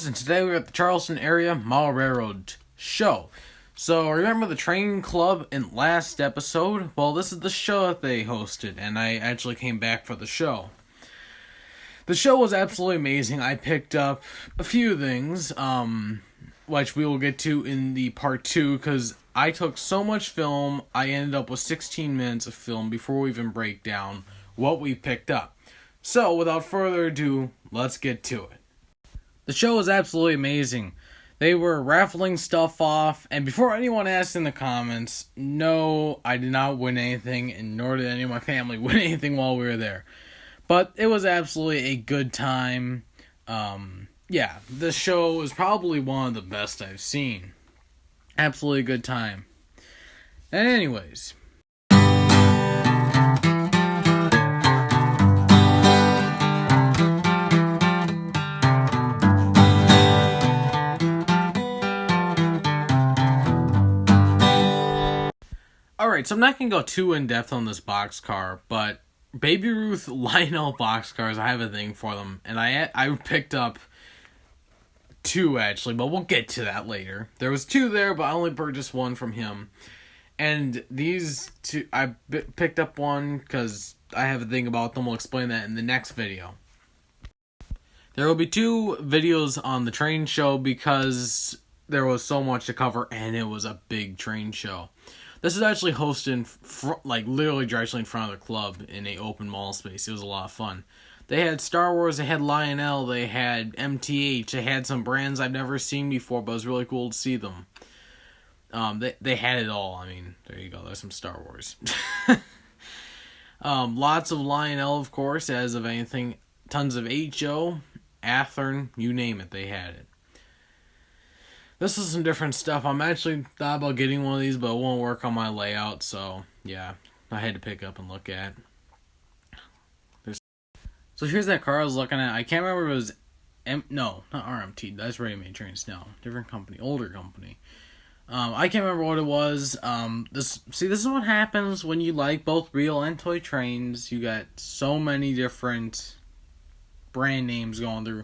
and today we're at the Charleston area Model Railroad show. So remember the train club in last episode? Well, this is the show that they hosted, and I actually came back for the show. The show was absolutely amazing. I picked up a few things, which we will get to in the part 2, because I took so much film, I ended up with 16 minutes of film before we even break down what we picked up. So, without further ado, let's get to it. The show was absolutely amazing. They were raffling stuff off, and before anyone asked in the comments, no, I did not win anything, and nor did any of my family win anything while we were there. But it was absolutely a good time. The show was probably one of the best I've seen. Absolutely good time. And anyways. Alright, so I'm not going to go too in-depth on this boxcar, but Baby Ruth Lionel boxcars, I have a thing for them. And I picked up 2, actually, but we'll get to that later. There was 2 there, but I only purchased 1 from him. And these 2, I picked up 1 because I have a thing about them. We'll explain that in the next video. There will be 2 videos on the train show because there was so much to cover, and it was a big train show. This is actually hosted, literally directly in front of the club in a open mall space. It was a lot of fun. They had Star Wars, they had Lionel, they had MTH, they had some brands I've never seen before, but it was really cool to see them. They had it all. I mean, there you go. There's some Star Wars. Lots of Lionel, of course, as of anything. Tons of HO, Athearn, you name it, they had it. This is some different stuff. I'm actually thought about getting one of these, but it won't work on my layout, so yeah, I had to pick up and look at. So here's that car I was looking at. I can't remember if it was no, not RMT. That's Ready Made Trains. No, different company, older company. I can't remember what it was. This is what happens when you like both real and toy trains. You got so many different brand names going through.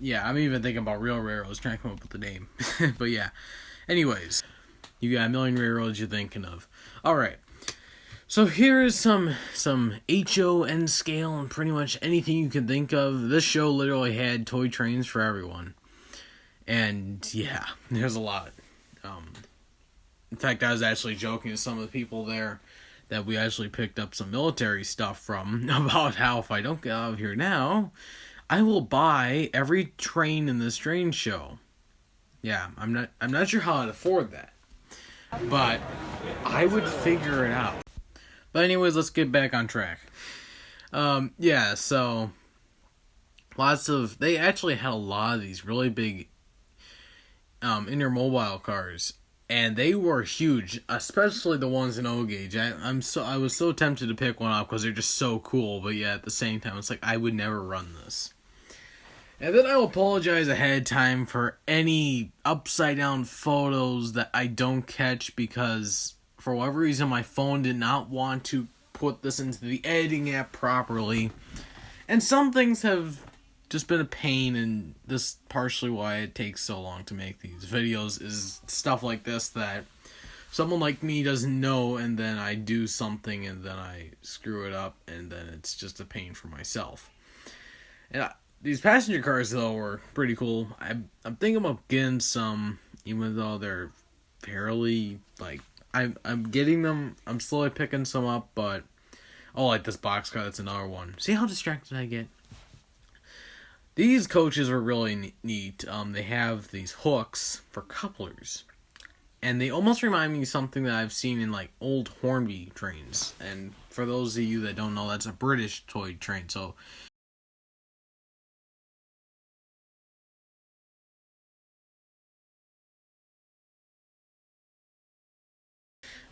Yeah, I'm even thinking about Real Railroads, trying to come up with the name. But yeah. Anyways, you got a million railroads you're thinking of. Alright. So here is some HO, Zscale, and pretty much anything you can think of. This show literally had toy trains for everyone. And yeah, there's a lot. In fact, I was actually joking to some of the people there that we actually picked up some military stuff from about how if I don't get out of here now, I will buy every train in this train show. Yeah, I'm not sure how I'd afford that, but I would figure it out. But anyways, let's get back on track. So they actually had a lot of these really big intermobile cars, and they were huge, especially the ones in O gauge. I was so tempted to pick one up because they're just so cool, but yeah, at the same time, it's like I would never run this. And then I'll apologize ahead of time for any upside down photos that I don't catch because for whatever reason my phone did not want to put this into the editing app properly. And some things have just been a pain, and this partially why it takes so long to make these videos is stuff like this that someone like me doesn't know, and then I do something and then I screw it up, and then it's just a pain for myself. And these passenger cars, though, were pretty cool. I'm thinking about getting some, even though they're fairly, I'm getting them, I'm slowly picking some up, but, like this boxcar, that's another one. See how distracted I get? These coaches were really neat. They have these hooks for couplers, and they almost remind me of something that I've seen in, old Hornby trains. And for those of you that don't know, that's a British toy train, so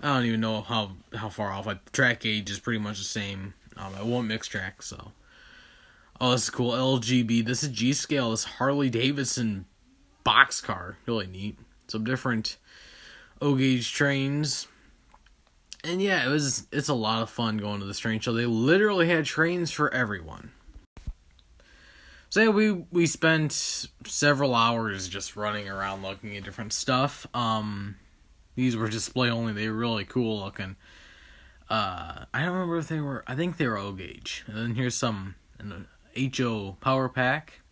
I don't even know how far off. The track gauge is pretty much the same. I won't mix track, so. Oh, this is cool. LGB. This is Zscale. This Harley Davidson boxcar. Really neat. Some different O-gauge trains. And yeah, it's a lot of fun going to this train show. They literally had trains for everyone. So yeah, we spent several hours just running around looking at different stuff. These were display only. They were really cool looking. I don't remember if they were. I think they were O gauge. And then here's an HO power pack.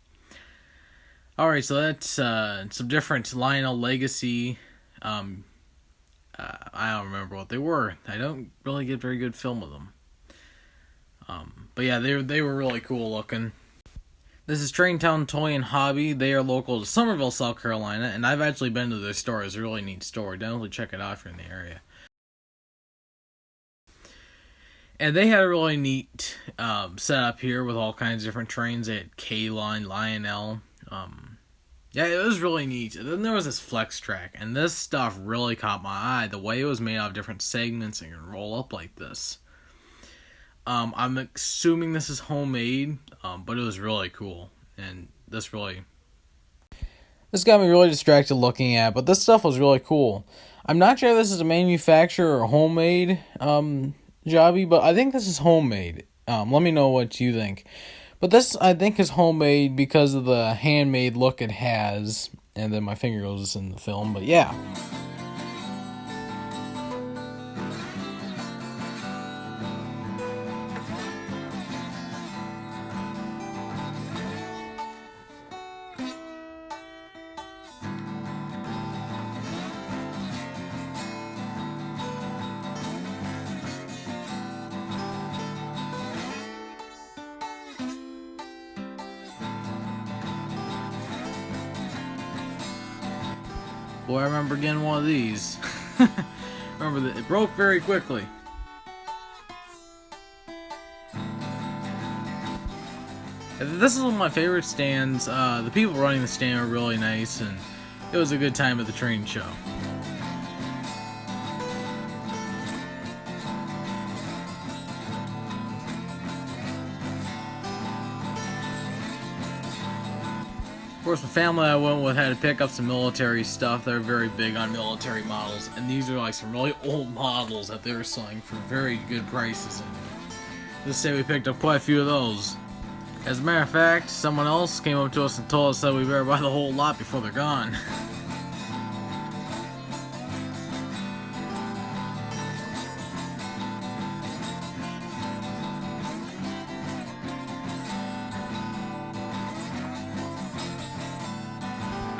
All right, so that's some different Lionel Legacy. I don't remember what they were. I don't really get very good film of them. But yeah, they were really cool looking. This is Traintown Toy and Hobby. They are local to Summerville, South Carolina, and I've actually been to their store. It's a really neat store. Definitely check it out if you're in the area. And they had a really neat setup here with all kinds of different trains. They had K-Line, Lionel. Yeah, it was really neat. And then there was this flex track, and this stuff really caught my eye. The way it was made out of different segments and can roll up like this. I'm assuming this is homemade, but it was really cool. And this got me really distracted looking at, but this stuff was really cool. I'm not sure if this is a manufacturer or homemade jobby, but I think this is homemade. Let me know what you think. But this, I think, is homemade because of the handmade look it has. And then my finger goes in the film, but yeah. Boy, I remember getting one of these. Remember that it broke very quickly. This is one of my favorite stands. The people running the stand were really nice, and it was a good time at the train show. Of course, the family I went with had to pick up some military stuff. They're very big on military models, and these are like some really old models that they were selling for very good prices. And let's say we picked up quite a few of those. As a matter of fact, someone else came up to us and told us that we better buy the whole lot before they're gone.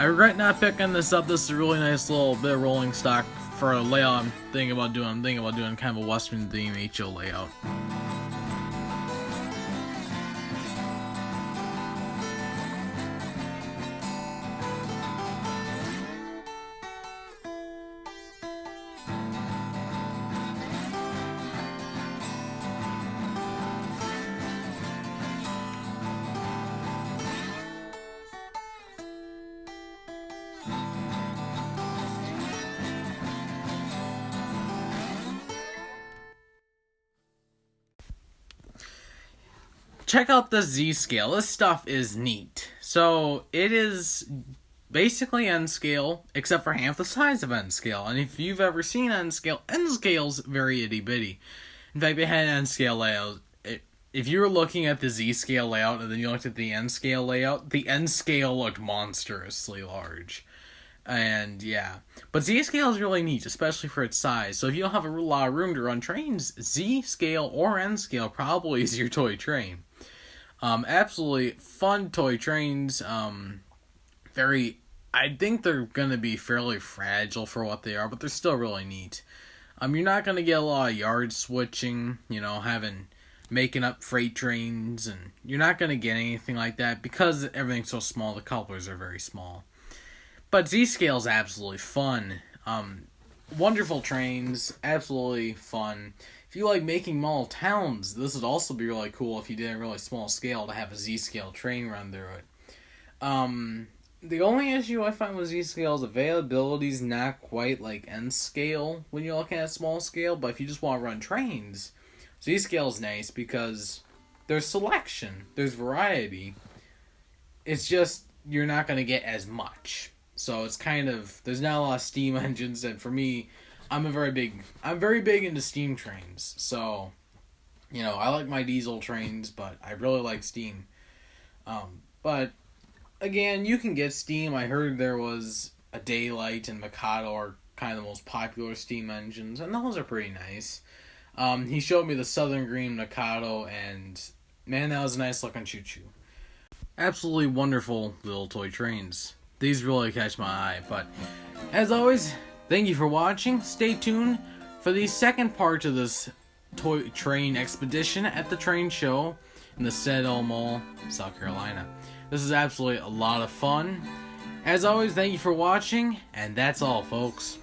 I regret not picking this up. This is a really nice little bit of rolling stock for a layout I'm thinking about doing. I'm thinking about doing kind of a Western theme HO layout. Check out the Zscale. This stuff is neat. So it is basically N-scale, except for half the size of N-scale. And if you've ever seen N-scale's very itty bitty. In fact, they had an N-scale layout. If you were looking at the Z-scale layout and then you looked at the N-scale layout, the N-scale looked monstrously large. And yeah, but Z-scale is really neat, especially for its size. So if you don't have a lot of room to run trains, Z-scale or N-scale probably is your toy train. Absolutely fun toy trains. I think they're gonna be fairly fragile for what they are, but they're still really neat. You're not gonna get a lot of yard switching, making up freight trains, and you're not gonna get anything like that because everything's so small. The couplers are very small. But Z-Scale is absolutely fun. Wonderful trains, absolutely fun. If you like making model towns, this would also be really cool if you did a really small scale to have a Z-Scale train run through it. The only issue I find with Z-Scale is availability is not quite like N-Scale when you're looking at small scale, but if you just want to run trains, Z-Scale is nice because there's selection, there's variety. It's just, you're not going to get as much. So it's kind of, there's not a lot of steam engines, and for me, I'm very big into steam trains. So, I like my diesel trains, but I really like steam. But again, you can get Steam. I heard there was a Daylight and Mikado are kind of the most popular Steam engines, and those are pretty nice. He showed me the Southern Green Mikado, and man, that was a nice looking choo-choo. Absolutely wonderful little toy trains. These really catch my eye, but as always, thank you for watching. Stay tuned for the second part of this toy train expedition at the train show in the Zscale Mall, South Carolina. This is absolutely a lot of fun. As always, thank you for watching, and that's all, folks.